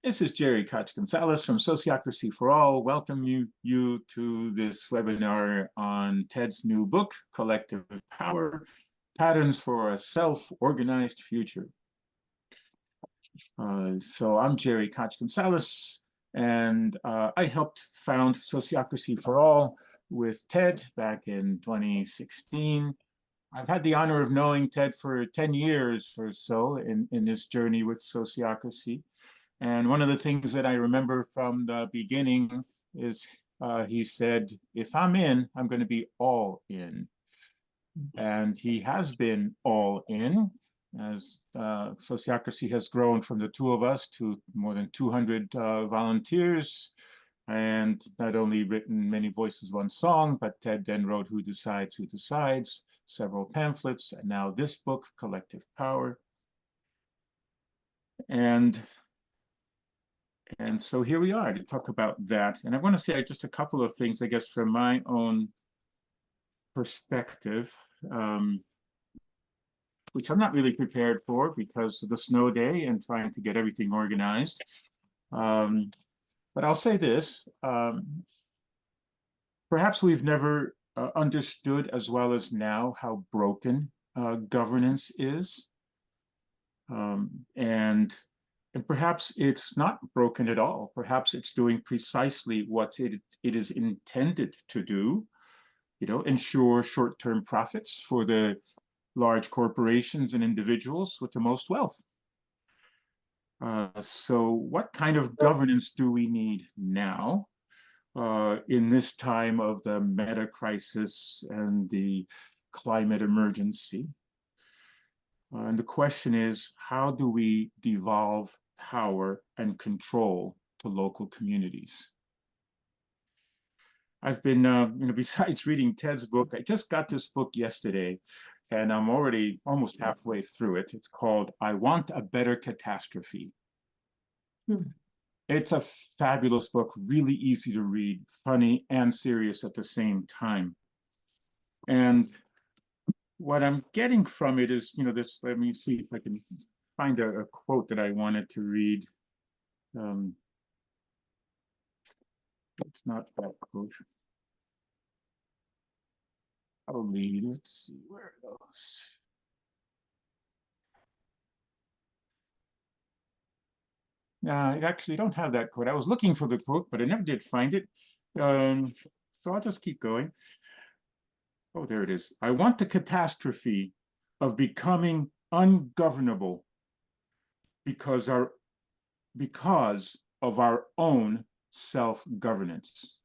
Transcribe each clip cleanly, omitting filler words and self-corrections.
This is Jerry Koch-Gonzalez from Sociocracy for All. Welcome you to this webinar on Ted's new book, Collective Power, Patterns for a Self-Organized Future. So I'm Jerry Koch-Gonzalez, and I helped found Sociocracy for All with Ted back in 2016. I've had the honor of knowing Ted for 10 years or so in this journey with Sociocracy. And one of the things that I remember from the beginning is he said, if I'm in, I'm going to be all in. And he has been all in as Sociocracy has grown from the two of us to more than 200 volunteers, and not only written Many Voices, One Song, but Ted then wrote Who Decides, several pamphlets, and now this book, Collective Power. And so here we are to talk about that. And I want to say just a couple of things, I guess, from my own perspective, which I'm not really prepared for because of the snow day and trying to get everything organized. But I'll say this, perhaps we've never understood as well as now how broken governance is. And perhaps it's not broken at all. Perhaps it's doing precisely what it is intended to do, ensure short-term profits for the large corporations and individuals with the most wealth. So what kind of governance do we need now in this time of the meta crisis and the climate emergency? And the question is, how do we devolve power and control to local communities? I've been, besides reading Ted's book, I just got this book yesterday, and I'm already almost halfway through it. It's called I Want a Better Catastrophe. It's a fabulous book, really easy to read, funny and serious at the same time. And what I'm getting from it is, this, let me see if I can find a quote that I wanted to read. It's not that quote. Probably, let's see where it goes. I actually don't have that quote. I was looking for the quote, but I never did find it. So I'll just keep going. Oh, there it is. I want the catastrophe of becoming ungovernable because of our own self-governance.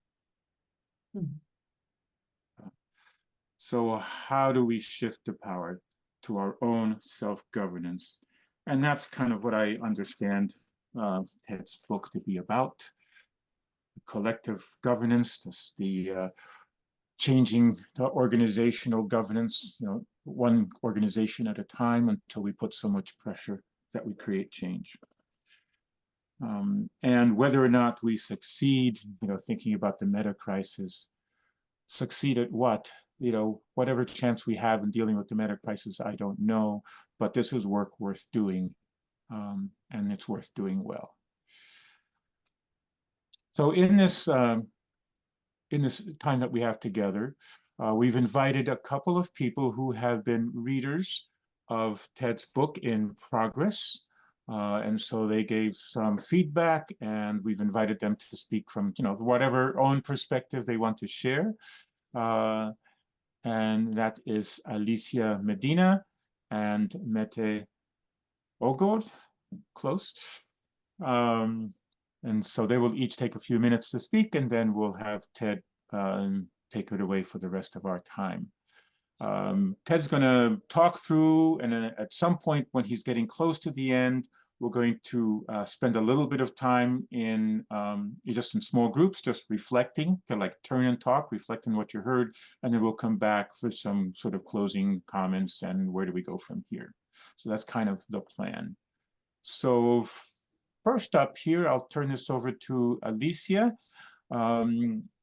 So how do we shift the power to our own self-governance? And that's kind of what I understand Ted's book to be about. Collective governance, the changing the organizational governance, one organization at a time until we put so much pressure that we create change. And whether or not we succeed, thinking about the meta crisis, succeed at what? Whatever chance we have in dealing with the meta crisis, I don't know, but this is work worth doing, and it's worth doing well. So in this time that we have together, we've invited a couple of people who have been readers of Ted's book in progress. And so they gave some feedback, and we've invited them to speak from, whatever own perspective they want to share. And that is Alicia Medina and Mette Ogod, close. And so they will each take a few minutes to speak, and then we'll have Ted take it away for the rest of our time. Ted's going to talk through, and then at some point when he's getting close to the end, we're going to spend a little bit of time in just in small groups, just reflecting, like turn and talk, reflecting what you heard, and then we'll come back for some sort of closing comments and where do we go from here. So that's kind of the plan. So first up here, I'll turn this over to Alicia.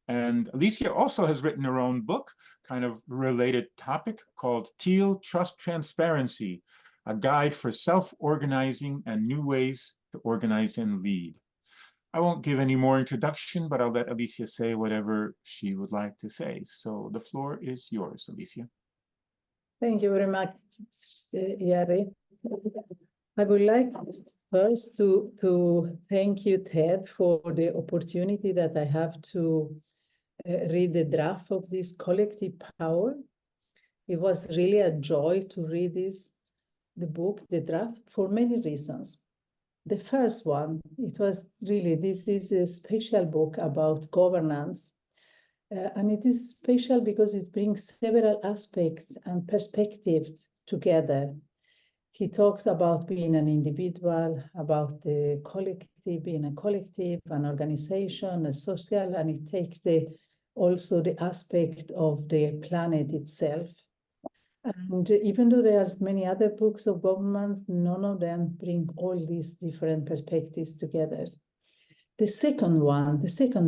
And Alicia also has written her own book, kind of related topic, called Teal Trust Transparency, a guide for self-organizing and new ways to organize and lead. I won't give any more introduction, but I'll let Alicia say whatever she would like to say. So the floor is yours, Alicia. Thank you very much, Jari. I would like first to thank you, Ted, for the opportunity that I have to read the draft of this collective power. It was really a joy to read the book, the draft, for many reasons. The first one, it was really, this is a special book about governance. And it is special because it brings several aspects and perspectives together. He talks about being an individual, about the collective, being a collective, an organization, a social, and it takes also the aspect of the planet itself. And even though there are many other books of governments, none of them bring all these different perspectives together. The second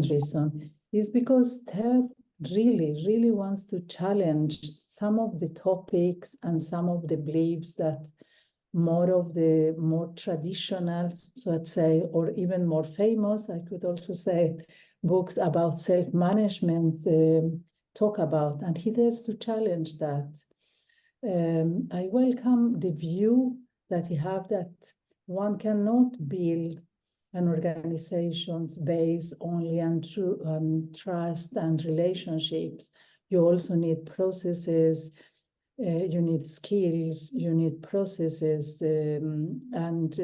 reason is because Ted really wants to challenge some of the topics and some of the beliefs that more traditional, so I'd say, or even more famous, I could also say, books about self-management talk about, and he dares to challenge that. I welcome the view that he have that one cannot build an organization based only on trust and relationships. You also need processes, you need skills, you need processes and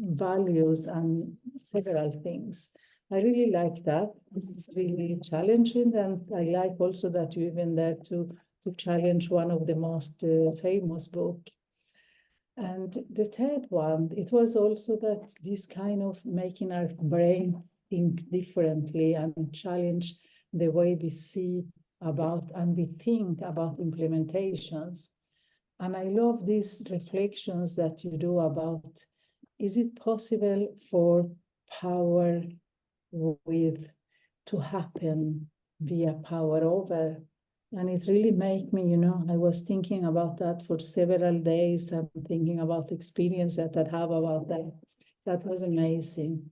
values and several things. I really like that. This is really challenging, and I like also that you even there to challenge one of the most famous books. And the third one, it was also that this kind of making our brain think differently and challenge the way we see about and we think about implementations. And I love these reflections that you do about, is it possible for power to happen via power over? And it really made me, I was thinking about that for several days. I'm thinking about the experience that I have about that. That was amazing.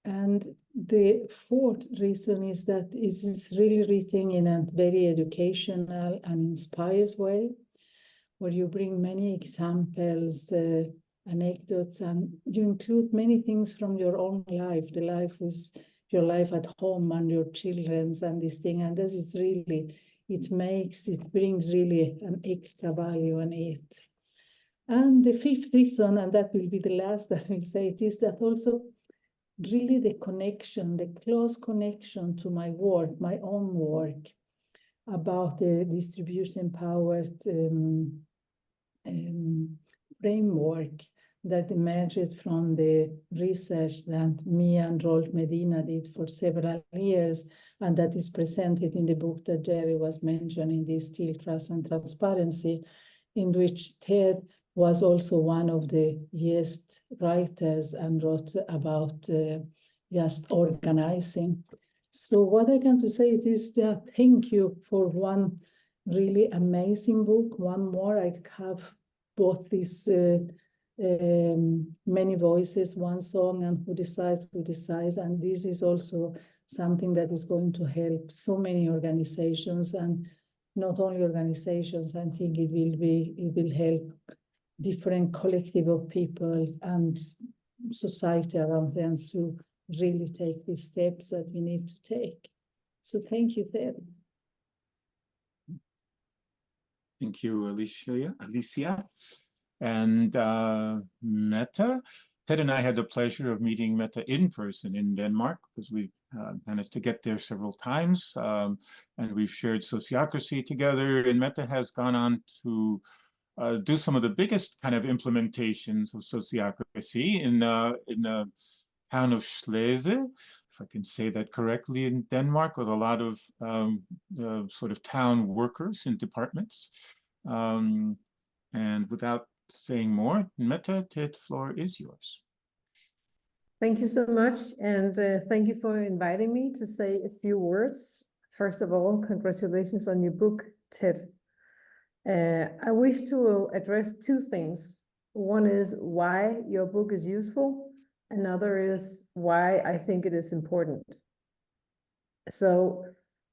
And the fourth reason is that it is really written in a very educational and inspired way, where you bring many examples, anecdotes, and you include many things from your own life, the life with your life at home and your children's and this thing. And this is really, it brings really an extra value in it. And the fifth reason, and that will be the last that we'll say, it is that also really the connection, the close connection to my work, my own work, about the distribution-empowered framework that emerges from the research that me and Rolf Medina did for several years, and that is presented in the book that Jerry was mentioning, this Steel, Trust and Transparency, in which Ted was also one of the guest writers and wrote about just organizing. So what I can to say it is that thank you for one really amazing book. One more, I have both these many voices, one song, and who decides, and this is also something that is going to help so many organizations, and not only organizations. I think it will help different collective of people and society around them to really take the steps that we need to take. So thank you, Ted. Thank you, Alicia. And Mette. Ted and I had the pleasure of meeting Mette in person in Denmark, because we managed to get there several times, and we've shared Sociocracy together, and Mette has gone on to do some of the biggest kind of implementations of Sociocracy in the town of Slagelse, if I can say that correctly, in Denmark, with a lot of sort of town workers in departments. And without saying more, Mette, the floor is yours. Thank you so much, and thank you for inviting me to say a few words. First of all, congratulations on your book, Ted. I wish to address two things. One is why your book is useful, Another is why I think it is important. So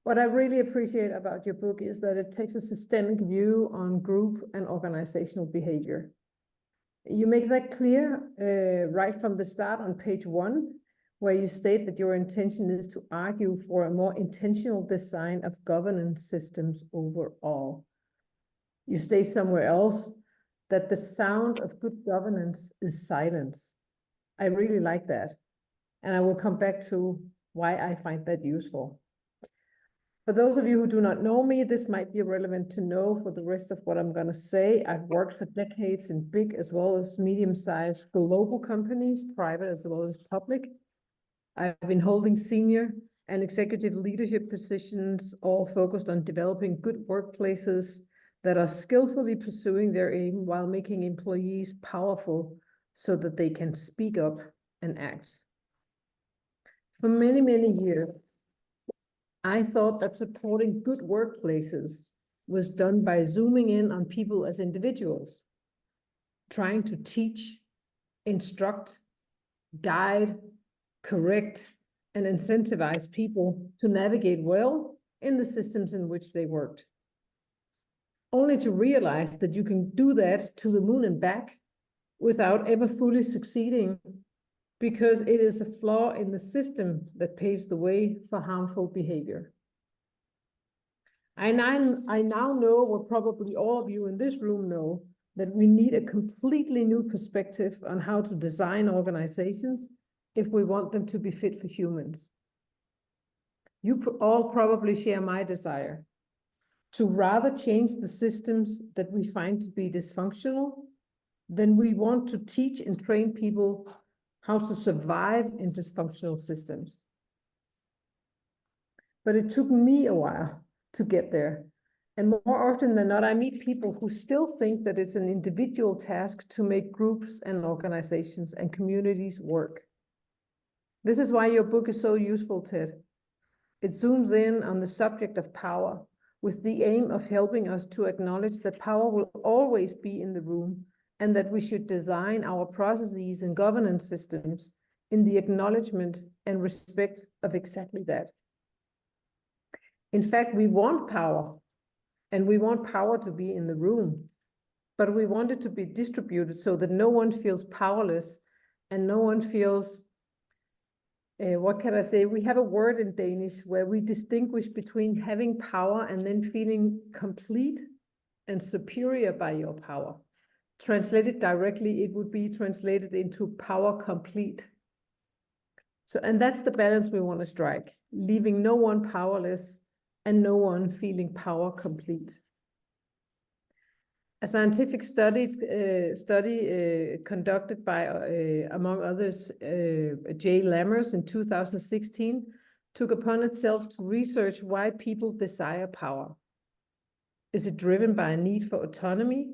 what I really appreciate about your book is that it takes a systemic view on group and organizational behavior. You make that clear right from the start on page 1, where you state that your intention is to argue for a more intentional design of governance systems overall. You state somewhere else that the sound of good governance is silence. I really like that. And I will come back to why I find that useful. For those of you who do not know me, this might be relevant to know for the rest of what I'm going to say. I've worked for decades in big as well as medium-sized global companies, private as well as public. I've been holding senior and executive leadership positions, all focused on developing good workplaces that are skillfully pursuing their aim while making employees powerful so that they can speak up and act. For many, many years, I thought that supporting good workplaces was done by zooming in on people as individuals, trying to teach, instruct, guide, correct, and incentivize people to navigate well in the systems in which they worked. Only to realize that you can do that to the moon and back without ever fully succeeding, because it is a flaw in the system that paves the way for harmful behavior. I now know what probably all of you in this room know, that we need a completely new perspective on how to design organizations if we want them to be fit for humans. You all probably share my desire to rather change the systems that we find to be dysfunctional than we want to teach and train people how to survive in dysfunctional systems. But it took me a while to get there. And more often than not, I meet people who still think that it's an individual task to make groups and organizations and communities work. This is why your book is so useful, Ted. It zooms in on the subject of power with the aim of helping us to acknowledge that power will always be in the room and that we should design our processes and governance systems in the acknowledgement and respect of exactly that. In fact, we want power, and we want power to be in the room, but we want it to be distributed so that no one feels powerless and no one feels, what can I say? We have a word in Danish where we distinguish between having power and then feeling complete and superior by your power. Translated directly, it would be translated into power complete. So, and that's the balance we want to strike, leaving no one powerless and no one feeling power complete. A scientific study conducted by, among others, Jay Lammers in 2016 took upon itself to research why people desire power. Is it driven by a need for autonomy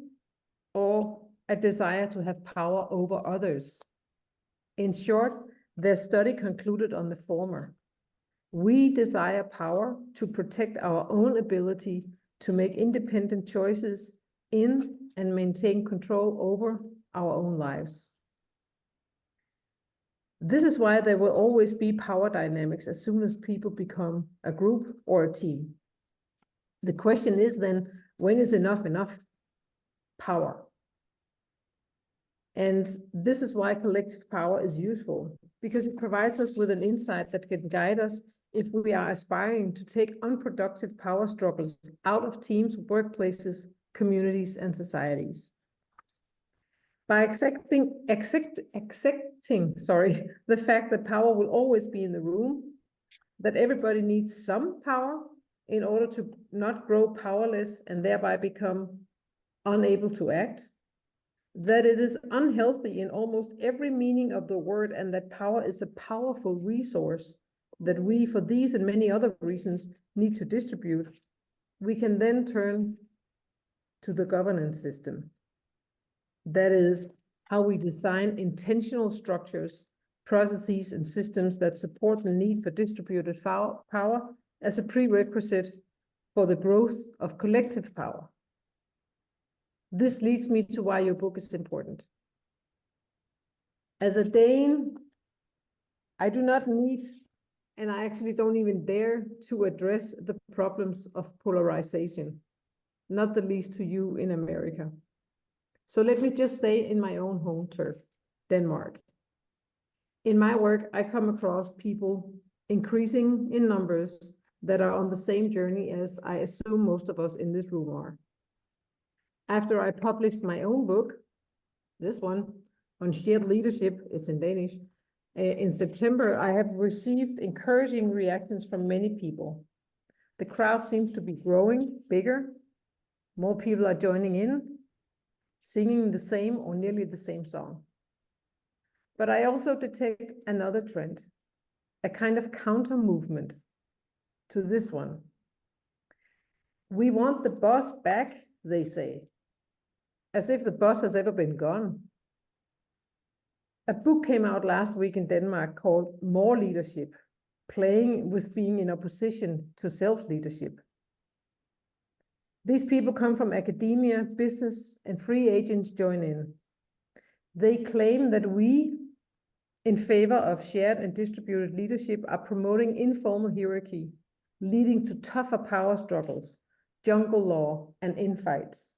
or a desire to have power over others? In short, their study concluded on the former. We desire power to protect our own ability to make independent choices in and maintain control over our own lives. This is why there will always be power dynamics as soon as people become a group or a team. The question is then, when is enough power? And this is why collective power is useful, because it provides us with an insight that can guide us if we are aspiring to take unproductive power struggles out of teams, workplaces, communities, and societies. By accepting the fact that power will always be in the room, that everybody needs some power in order to not grow powerless and thereby become unable to act, that it is unhealthy in almost every meaning of the word, and that power is a powerful resource that we, for these and many other reasons, need to distribute, we can then turn to the governance system. That is how we design intentional structures, processes, and systems that support the need for distributed power as a prerequisite for the growth of collective power. This leads me to why your book is important. As a Dane I do not need, and I actually don't even dare to address the problems of polarization, not the least to you in America. So let me just stay in my own home turf, Denmark. In my work, I come across people increasing in numbers that are on the same journey as I assume most of us in this room are. After I published my own book, this one, on shared leadership, it's in Danish, in September, I have received encouraging reactions from many people. The crowd seems to be growing bigger. More people are joining in, singing the same or nearly the same song. But I also detect another trend, a kind of counter movement to this one. We want the boss back, they say, as if the boss has ever been gone. A book came out last week in Denmark called More Leadership, playing with being in opposition to self-leadership. These people come from academia, business, and free agents join in. They claim that we, in favor of shared and distributed leadership, are promoting informal hierarchy, leading to tougher power struggles, jungle law, and infights.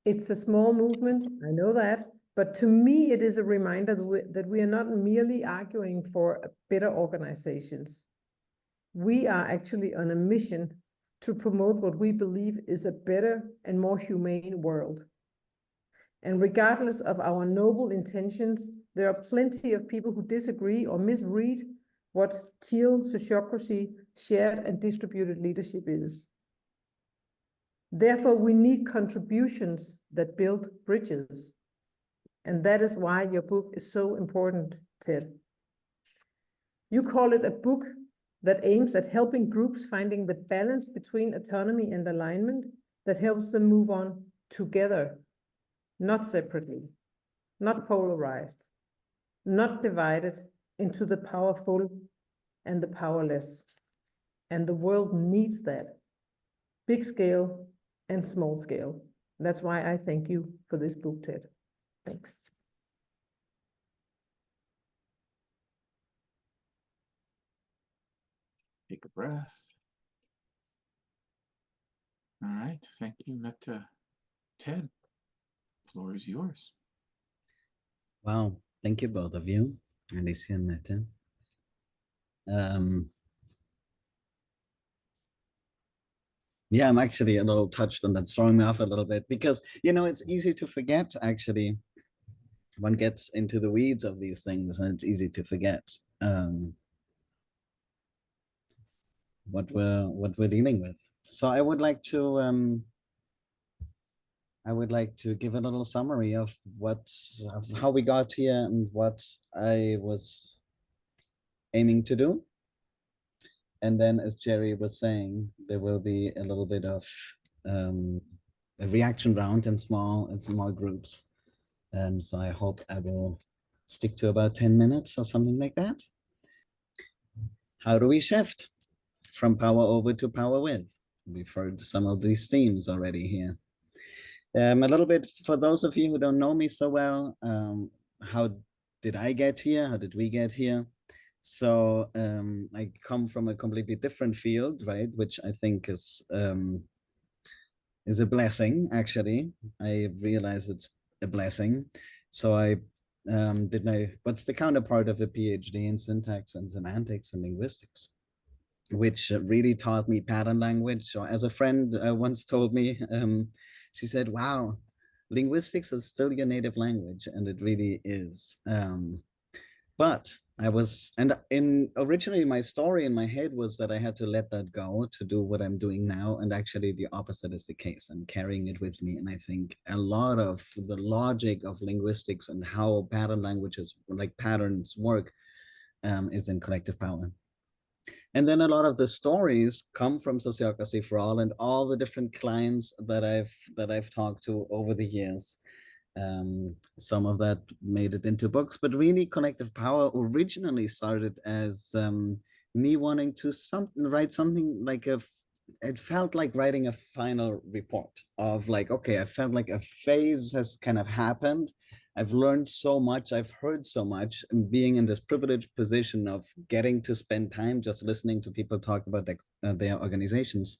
It's a small movement, I know that, but to me it is a reminder that we are not merely arguing for better organizations. We are actually on a mission to promote what we believe is a better and more humane world. And regardless of our noble intentions, there are plenty of people who disagree or misread what Thiel sociocracy, shared and distributed leadership is. Therefore, we need contributions that build bridges. And that is why your book is so important, Ted. You call it a book that aims at helping groups finding the balance between autonomy and alignment that helps them move on together, not separately, not polarized, not divided into the powerful and the powerless. And the world needs that, big scale and small scale. That's why I thank you for this book, Ted. Thanks. Take a breath. All right, thank you, Mette. Ted, the floor is yours. Wow, thank you both of you, Alicia and Mette. Yeah, I'm actually a little touched, and that's throwing me off a little bit because, you know, it's easy to forget, actually. One gets into the weeds of these things and it's easy to forget what we're dealing with. So I would like to give a little summary of how we got here and what I was aiming to do. And then, as Jerry was saying, there will be a little bit of a reaction round in small groups. So I hope I will stick to about 10 minutes or something like that. How do we shift from power over to power with? We've heard some of these themes already here. A little bit for those of you who don't know me so well, how did I get here? How did we get here? So I come from a completely different field, right? Which I think is a blessing, actually. I realize it's a blessing. So I what's the counterpart of a PhD in syntax and semantics and linguistics, which really taught me pattern language. So as a friend once told me, she said, wow, linguistics is still your native language, and it really is. But originally my story in my head was that I had to let that go to do what I'm doing now. And actually the opposite is the case. I'm carrying it with me. And I think a lot of the logic of linguistics and how pattern languages, like patterns work, is in collective power. And then a lot of the stories come from Sociocracy for All and all the different clients that I've talked to over the years. Some of that made it into books, but really collective power originally started as me wanting to write something like it felt like writing a final report of like, okay, I felt like a phase has kind of happened. I've learned so much, I've heard so much, and being in this privileged position of getting to spend time just listening to people talk about their organizations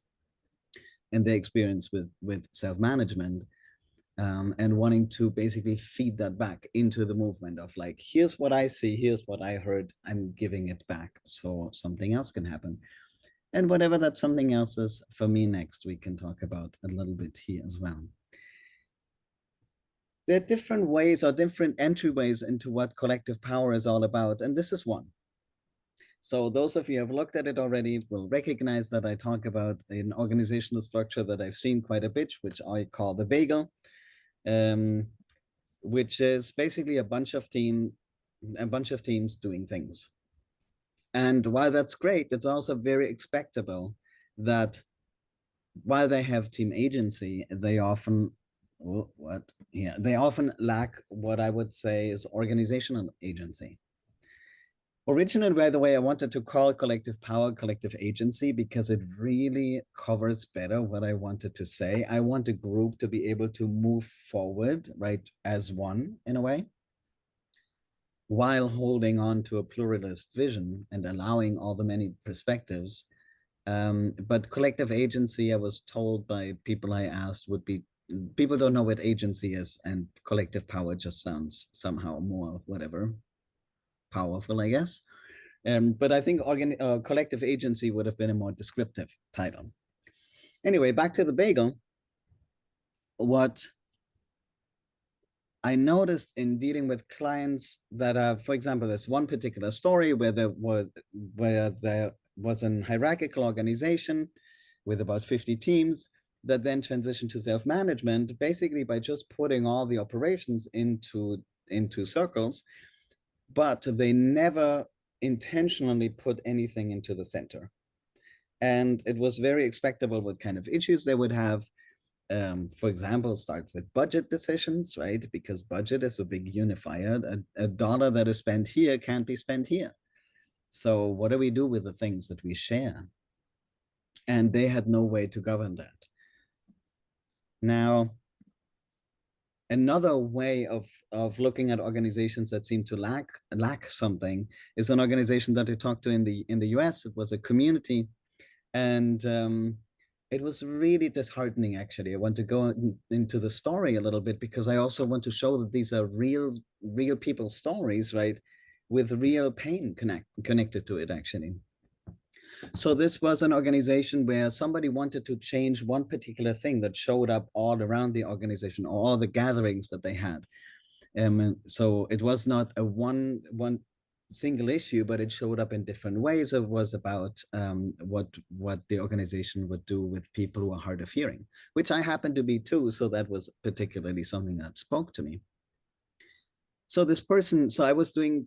and their experience with self-management, and wanting to basically feed that back into the movement of like, here's what I see, here's what I heard, I'm giving it back so something else can happen. And whatever that something else is for me next, we can talk about a little bit here as well. There are different ways or different entryways into what collective power is all about, and this is one. So those of you who have looked at it already will recognize that I talk about an organizational structure that I've seen quite a bit, which I call the bagel, which is basically a bunch of teams doing things. And while that's great, it's also very expectable that while they have team agency, they often they often lack what I would say is organizational agency. Originally, by the way, I wanted to call collective power collective agency because it really covers better what I wanted to say. I want a group to be able to move forward, right, as one in a way, while holding on to a pluralist vision and allowing all the many perspectives. But collective agency, I was told by people I asked, would be, people don't know what agency is, and collective power just sounds somehow more whatever, powerful, I guess. But I think collective agency would have been a more descriptive title. Anyway, back to the bagel. What I noticed in dealing with clients that are, for example, there's one particular story where there was an hierarchical organization with about 50 teams that then transitioned to self-management, basically by just putting all the operations into circles, but they never intentionally put anything into the center. And it was very expectable what kind of issues they would have. For example, start with budget decisions, right? Because budget is a big unifier. A dollar that is spent here can't be spent here. So what do we do with the things that we share? And they had no way to govern that. Now, another way of looking at organizations that seem to lack something is an organization that I talked to in the US. It was a community, and it was really disheartening, actually. I want to go into the story a little bit because I also want to show that these are real people's stories, right? With real pain connected to it, actually. So this was an organization where somebody wanted to change one particular thing that showed up all around the organization, or all the gatherings that they had. So it was not a one single issue, but it showed up in different ways. It was about what the organization would do with people who are hard of hearing, which I happen to be too. So that was particularly something that spoke to me. So this person, so I was doing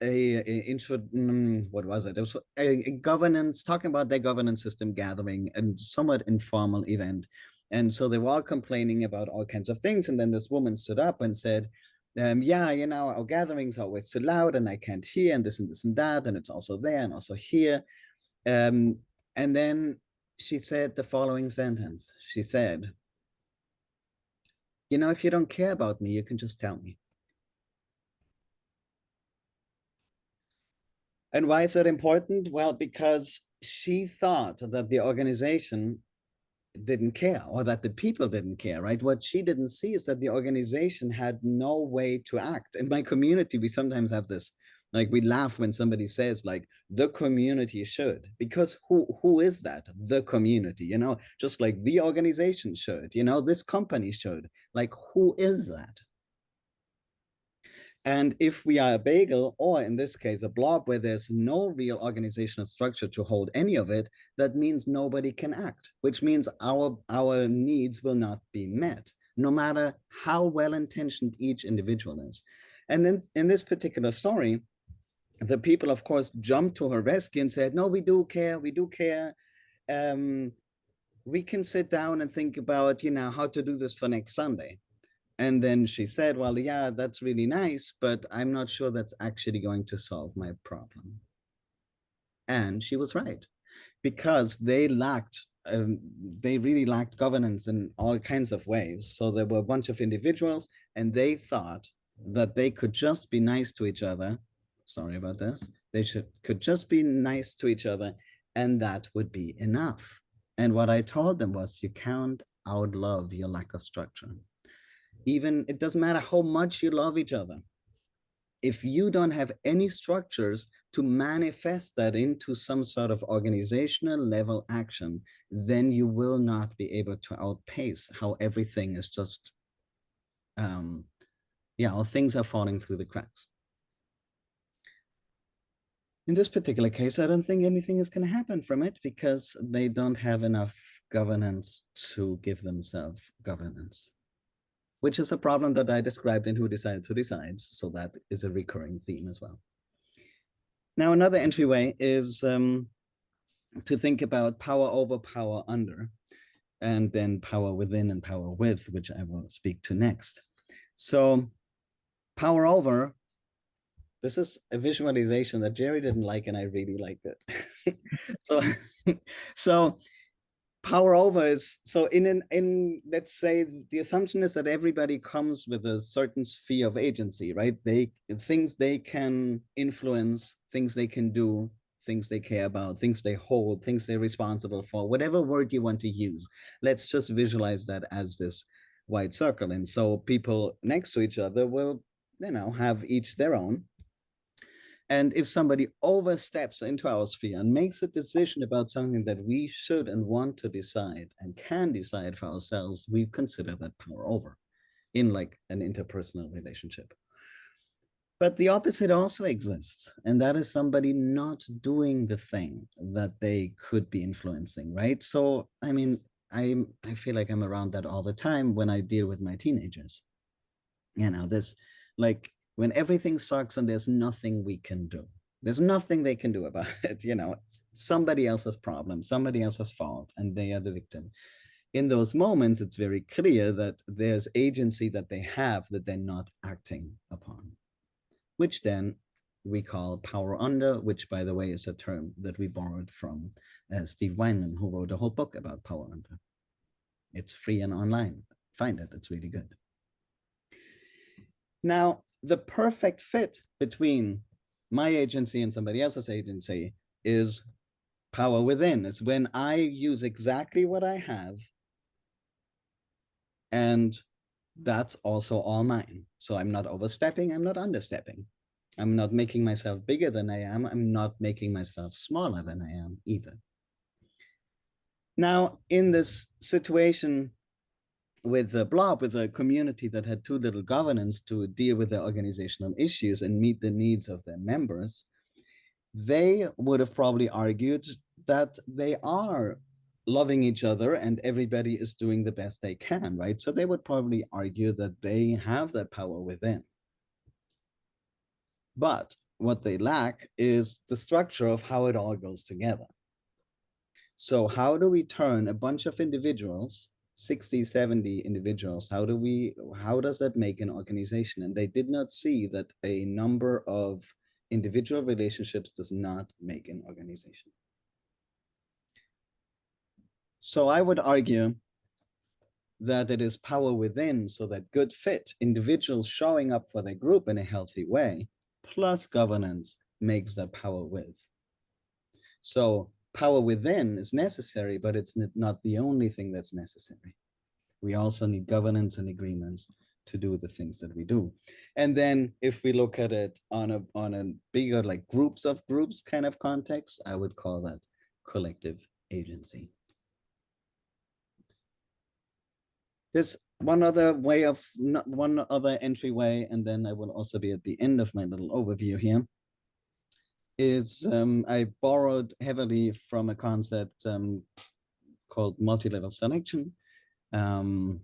what was it? It was a governance, talking about their governance system gathering, and somewhat informal event. And so they were all complaining about all kinds of things. And then this woman stood up and said, yeah, you know, our gatherings are always too loud and I can't hear, and this and this and that. And it's also there and also here. And then she said the following sentence. She said, you know, if you don't care about me, you can just tell me. And why is that important? Well, because she thought that the organization didn't care, or that the people didn't care, right? What she didn't see is that the organization had no way to act. In my community, we sometimes have this, like, we laugh when somebody says like, the community should, because who is that? The community, you know, just like the organization should, you know, this company should, like, who is that? And if we are a bagel, or in this case, a blob where there's no real organizational structure to hold any of it, that means nobody can act, which means our needs will not be met, no matter how well-intentioned each individual is. And then in this particular story, the people, of course, jumped to her rescue and said, no, we do care, we do care. We can sit down and think about, you know, how to do this for next Sunday. And then she said, well, yeah, that's really nice, but I'm not sure that's actually going to solve my problem. And she was right, because they lacked they really lacked governance in all kinds of ways. So there were a bunch of individuals, and they thought that they could just be nice to each other. Sorry about this. They could just be nice to each other, and that would be enough. And what I told them was, you can't outlove your lack of structure. Even, it doesn't matter how much you love each other. If you don't have any structures to manifest that into some sort of organizational level action, then you will not be able to outpace how everything is just, how things are falling through the cracks. In this particular case, I don't think anything is going to happen from it, because they don't have enough governance to give themselves governance, which is a problem that I described in Who Decided to Decide. So that is a recurring theme as well. Now, another entryway is to think about power over, power under, and then power within and power with, which I will speak to next. So power over, this is a visualization that Jerry didn't like, and I really liked it. So power over is, so in let's say the assumption is that everybody comes with a certain sphere of agency, right? Things they can influence, things they can do, things they care about, things they hold, things they're responsible for, whatever word you want to use. Let's just visualize that as this wide circle. And so people next to each other will, have each their own. And if somebody oversteps into our sphere and makes a decision about something that we should and want to decide and can decide for ourselves, we consider that power over in like an interpersonal relationship. But the opposite also exists, and that is somebody not doing the thing that they could be influencing, right? So, I mean, I feel like I'm around that all the time when I deal with my teenagers. This, like, when everything sucks and there's nothing we can do. There's nothing they can do about it, somebody else's problem, somebody else's fault, and they are the victim. In those moments, it's very clear that there's agency that they have that they're not acting upon, which then we call power under, which, by the way, is a term that we borrowed from Steve Weinman, who wrote a whole book about power under. It's free and online. Find it, it's really good. Now, the perfect fit between my agency and somebody else's agency is power within. It's when I use exactly what I have, and that's also all mine. So I'm not overstepping, I'm not understepping. I'm not making myself bigger than I am. I'm not making myself smaller than I am either. Now, in this situation with the blob, with a community that had too little governance to deal with their organizational issues and meet the needs of their members, they would have probably argued that they are loving each other and everybody is doing the best they can, right? So they would probably argue that they have that power within. But what they lack is the structure of how it all goes together. So how do we turn a bunch of individuals, 60, 70 individuals, how does that make an organization? And they did not see that a number of individual relationships does not make an organization. So I would argue that it is power within, so that good fit, individuals showing up for their group in a healthy way, plus governance makes that power with. So power within is necessary, but it's not the only thing that's necessary. We also need governance and agreements to do the things that we do. And then if we look at it on a bigger, like groups of groups kind of context, I would call that collective agency. There's one other entryway, and then I will also be at the end of my little overview here, is I borrowed heavily from a concept called multi-level selection. And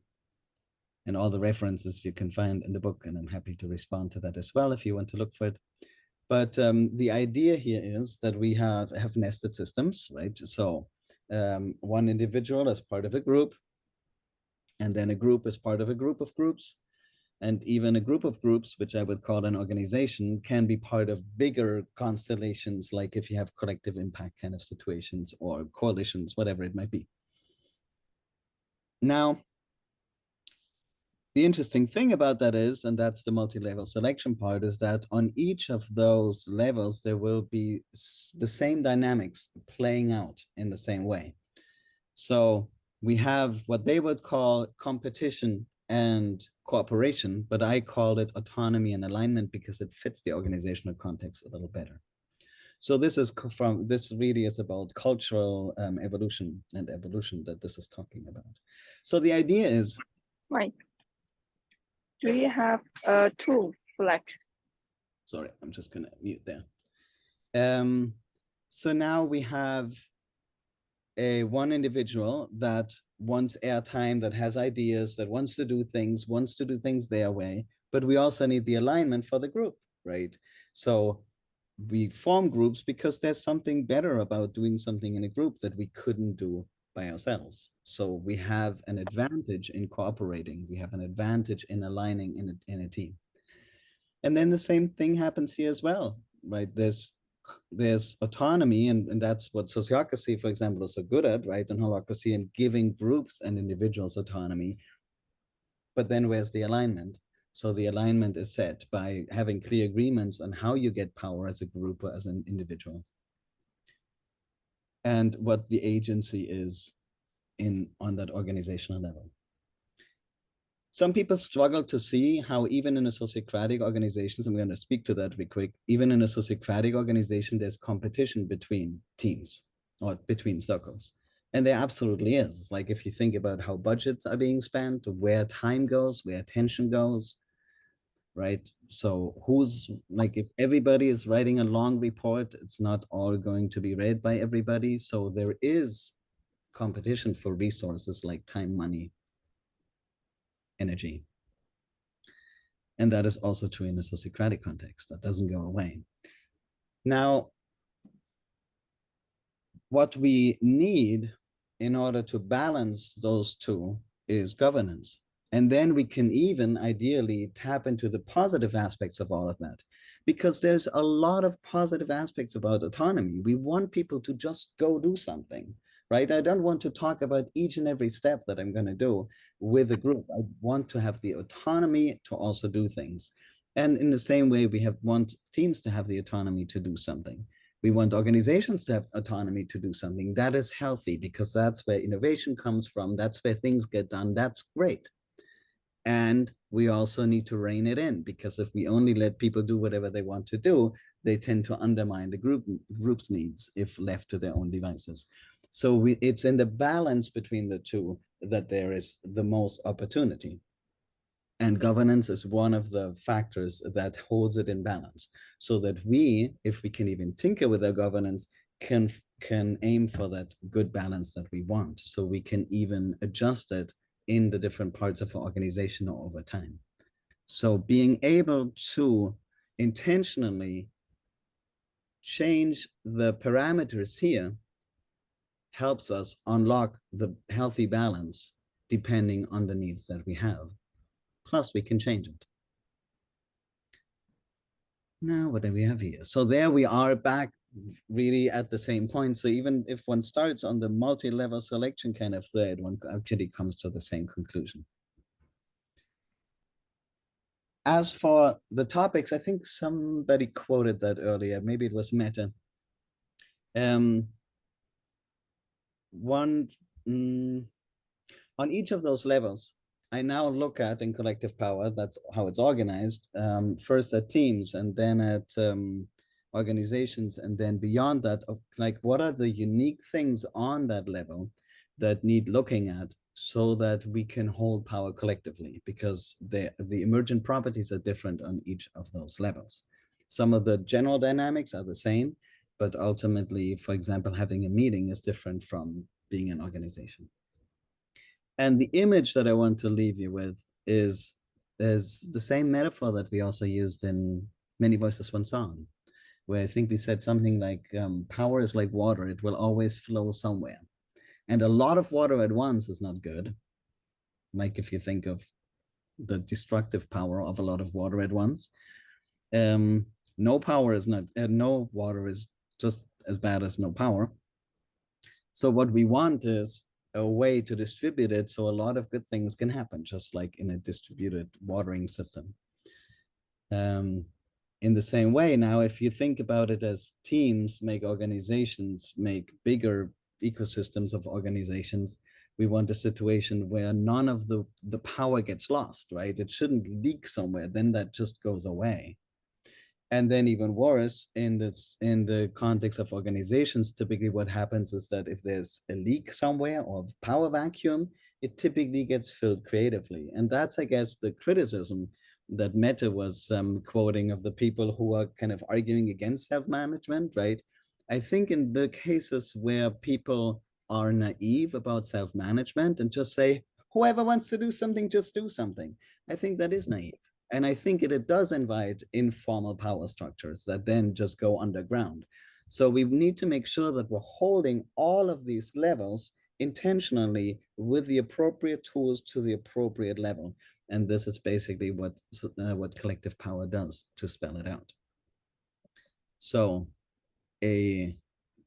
all the references you can find in the book, and I'm happy to respond to that as well if you want to look for it. But the idea here is that we have nested systems, right? So one individual as part of a group, and then a group as part of a group of groups, and even a group of groups, which I would call an organization, can be part of bigger constellations, like if you have collective impact kind of situations or coalitions, whatever it might be. Now, the interesting thing about that is, and that's the multi-level selection part, is that on each of those levels, there will be the same dynamics playing out in the same way. So we have what they would call competition and cooperation, but I call it autonomy and alignment because it fits the organizational context a little better. So this really is about cultural evolution that this is talking about. So the idea is, Right. Do you have two flags? sorry, I'm just gonna mute there. So now we have one individual that wants airtime, that has ideas, that wants to do things their way, but we also need the alignment for the group, right? So we form groups because there's something better about doing something in a group that we couldn't do by ourselves. So we have an advantage in cooperating. We have an advantage in aligning in a team. And then the same thing happens here as well, right? There's autonomy, and that's what sociocracy, for example, is so good at, right? And holacracy, and giving groups and individuals autonomy. But then where's the alignment? So the alignment is set by having clear agreements on how you get power as a group or as an individual, and what the agency is on that organizational level. Some people struggle to see how even in a sociocratic organization, I'm going to speak to that real quick, even in a sociocratic organization, there's competition between teams or between circles. And there absolutely is. Like if you think about how budgets are being spent, where time goes, where attention goes, right? So who's, like, if everybody is writing a long report, it's not all going to be read by everybody. So there is competition for resources like time, money, energy. And that is also true in a sociocratic context. That doesn't go away. Now, what we need in order to balance those two is governance. And then we can even ideally tap into the positive aspects of all of that, because there's a lot of positive aspects about autonomy. We want people to just go do something, right? I don't want to talk about each and every step that I'm going to do with a group. I want to have the autonomy to also do things. And in the same way, we want teams to have the autonomy to do something. We want organizations to have autonomy to do something. That is healthy, because that's where innovation comes from. That's where things get done. That's great. And we also need to rein it in, because if we only let people do whatever they want to do, they tend to undermine the group's needs if left to their own devices. So it's in the balance between the two that there is the most opportunity. And governance is one of the factors that holds it in balance, so that we, if we can even tinker with our governance, can aim for that good balance that we want. So we can even adjust it in the different parts of our organization or over time. So being able to intentionally change the parameters here helps us unlock the healthy balance depending on the needs that we have. Plus, we can change it. Now, what do we have here? So there we are back really at the same point. So even if one starts on the multi-level selection kind of thread, one actually comes to the same conclusion. As for the topics, I think somebody quoted that earlier. Maybe it was Mette. On each of those levels, I now look at in collective power, that's how it's organized, first at teams and then at organizations, and then beyond that, of like, what are the unique things on that level that need looking at so that we can hold power collectively, because the emergent properties are different on each of those levels. Some of the general dynamics are the same, but ultimately, for example, having a meeting is different from being an organization. And the image that I want to leave you with is the same metaphor that we also used in Many Voices, One Song, where I think we said something like, power is like water. It will always flow somewhere. And a lot of water at once is not good. Like if you think of the destructive power of a lot of water at once, no power is not, no water is just as bad as no power. So what we want is a way to distribute it so a lot of good things can happen, just like in a distributed watering system. In the same way, now, if you think about it as teams make organizations, make bigger ecosystems of organizations, we want a situation where none of the power gets lost, right? It shouldn't leak somewhere, then that just goes away. And then even worse, in the context of organizations, typically what happens is that if there's a leak somewhere or a power vacuum, it typically gets filled creatively. And that's, I guess, the criticism that Mette was quoting of the people who are kind of arguing against self-management, right? I think in the cases where people are naive about self-management and just say, whoever wants to do something, just do something, I think that is naive. And I think it does invite informal power structures that then just go underground. So we need to make sure that we're holding all of these levels intentionally with the appropriate tools to the appropriate level. And this is basically what collective power does, to spell it out. So a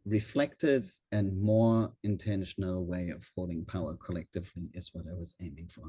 reflective and more intentional way of holding power collectively is what I was aiming for.